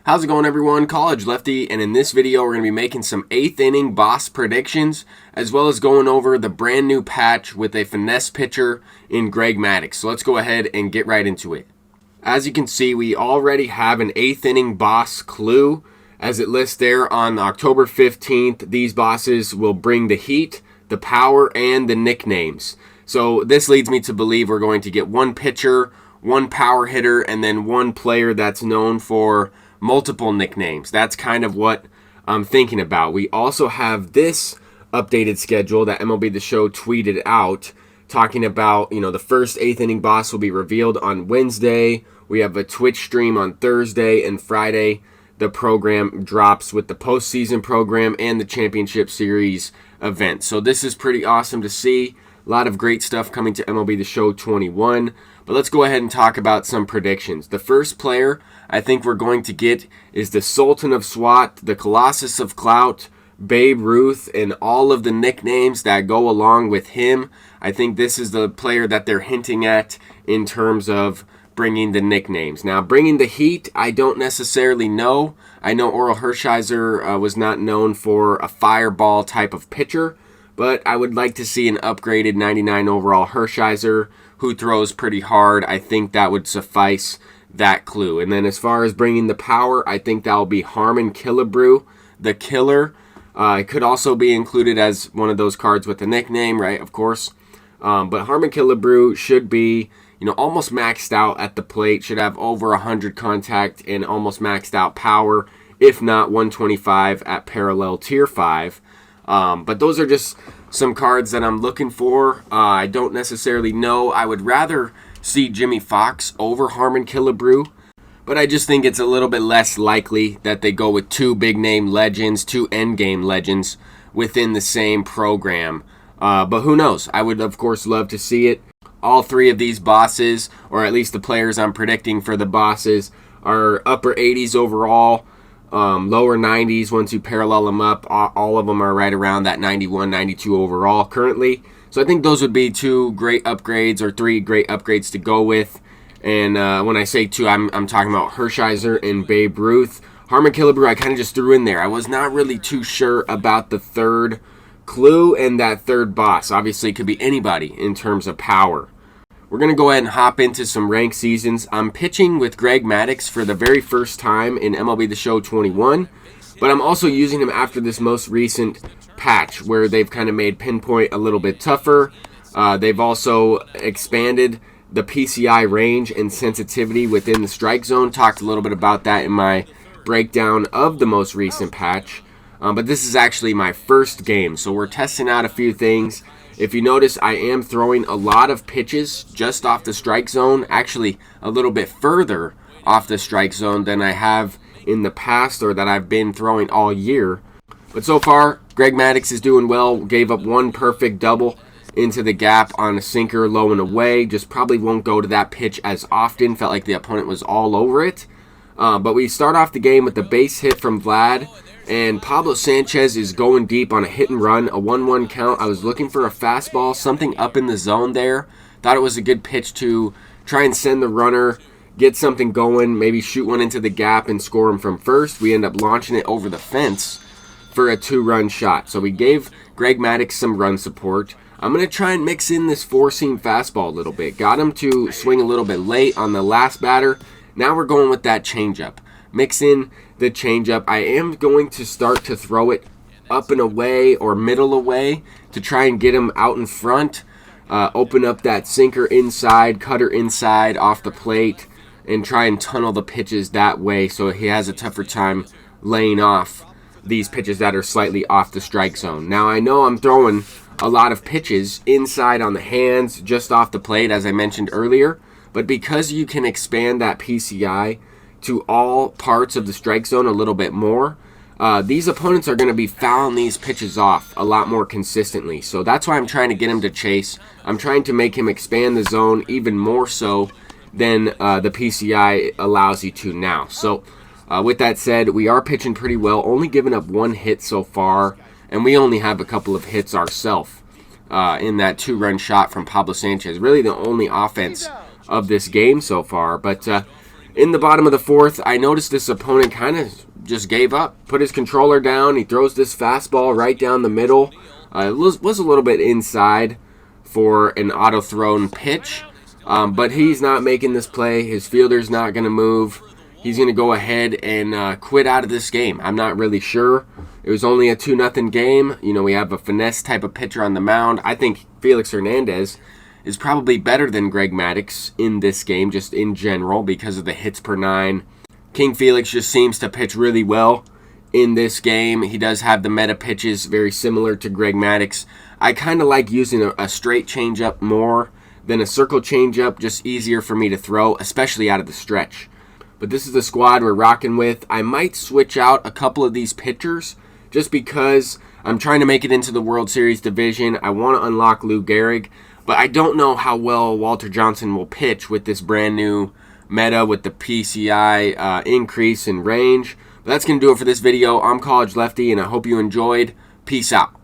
How's it going, everyone? College Lefty, and in this video we're going to be making some 8th inning boss predictions, as well as going over the brand new patch with a finesse pitcher in Greg Maddux. So let's go ahead and get right into it. As you can see, we already have an 8th inning boss clue, as it lists there on October 15th. These bosses will bring the heat, the power, and the nicknames. So this leads me to believe we're going to get one pitcher, one power hitter, and then one player that's known for multiple nicknames. That's kind of what I'm thinking about. We also have this updated schedule that MLB The Show tweeted out, talking about, the first 8th inning boss will be revealed on Wednesday. We have a Twitch stream on Thursday, and Friday the program drops with the postseason program and the championship series event. So this is pretty awesome to see. A lot of great stuff coming to MLB The Show 21. But let's go ahead and talk about some predictions. The first player I think we're going to get is the Sultan of Swat, the Colossus of Clout, Babe Ruth, and all of the nicknames that go along with him. I think this is the player that they're hinting at in terms of bringing the nicknames. Now, bringing the heat, I don't necessarily know. I know Herscheiser was not known for a fireball type of pitcher, but I would like to see an upgraded 99 overall Herscheiser who throws pretty hard. I think that would suffice that clue. And then as far as bringing the power, I think that will be Harmon Killebrew, the killer. It could also be included as one of those cards with a nickname, right? Of course. But Harmon Killebrew should be, almost maxed out at the plate. Should have over 100 contact and almost maxed out power, if not 125 at parallel tier 5. But those are just some cards that I'm looking for. I don't necessarily know. I would rather see Jimmy Fox over Harmon Killebrew, but I just think it's a little bit less likely that they go with two big name legends, two endgame legends within the same program. But who knows? I would, of course, love to see it. All three of these bosses, or at least the players I'm predicting for the bosses, are upper 80s overall. Lower 90s once you parallel them up. All of them are right around that 91, 92 overall currently. So I think those would be two great upgrades, or three great upgrades to go with. And when I say two, I'm talking about Herscheiser and Babe Ruth. Harmon Killebrew I kind of just threw in there. I was not really too sure about the third clue and that third boss. Obviously it could be anybody in terms of power. We're going to go ahead and hop into some ranked seasons. I'm pitching with Greg Maddux for the very first time in MLB The Show 21, but I'm also using him after this most recent patch where they've kind of made pinpoint a little bit tougher. They've also expanded the PCI range and sensitivity within the strike zone. Talked a little bit about that in my breakdown of the most recent patch. But this is actually my first game, so we're testing out a few things. If you notice, I am throwing a lot of pitches just off the strike zone, actually a little bit further off the strike zone than I have in the past, or that I've been throwing all year. But so far, Greg Maddux is doing well. Gave up one perfect double into the gap on a sinker low and away. Just probably won't go to that pitch as often. Felt like the opponent was all over it. But we start off the game with the base hit from Vlad. And Pablo Sanchez is going deep on a hit and run, a 1-1 count. I was looking for a fastball, something up in the zone there. Thought it was a good pitch to try and send the runner, get something going, maybe shoot one into the gap and score him from first. We end up launching it over the fence for a 2-run shot. So we gave Greg Maddux some run support. I'm going to try and mix in this four-seam fastball a little bit. Got him to swing a little bit late on the last batter. Now we're going with that changeup. Mix in the changeup. I am going to start to throw it up and away or middle away to try and get him out in front. Open up that sinker inside, cutter inside off the plate, and try and tunnel the pitches that way so he has a tougher time laying off these pitches that are slightly off the strike zone. Now I know I'm throwing a lot of pitches inside on the hands, just off the plate, as I mentioned earlier, but because you can expand that PCI to all parts of the strike zone a little bit more, these opponents are going to be fouling these pitches off a lot more consistently. So that's why I'm trying to get him to chase. I'm trying to make him expand the zone even more so than the PCI allows you to now. So with that said, we are pitching pretty well, only giving up one hit so far, and we only have a couple of hits ourselves in that 2-run shot from Pablo Sanchez. Really the only offense of this game so far, but In the bottom of the fourth, I noticed this opponent kind of just gave up, put his controller down. He throws this fastball right down the middle. It was a little bit inside for an auto-thrown pitch, but he's not making this play. His fielder's not going to move. He's going to go ahead and quit out of this game. I'm not really sure. It was only a 2-0 game. You know, we have a finesse type of pitcher on the mound. I think Felix Hernandez is probably better than Greg Maddux in this game, just in general, because of the hits per 9. King Felix just seems to pitch really well in this game. He does have the meta pitches very similar to Greg Maddux. I kind of like using a straight changeup more than a circle changeup, just easier for me to throw, especially out of the stretch. But this is the squad we're rocking with. I might switch out a couple of these pitchers just because I'm trying to make it into the World Series division. I want to unlock Lou Gehrig, but I don't know how well Walter Johnson will pitch with this brand new meta with the PCI increase in range. But that's going to do it for this video. I'm College Lefty, and I hope you enjoyed. Peace out.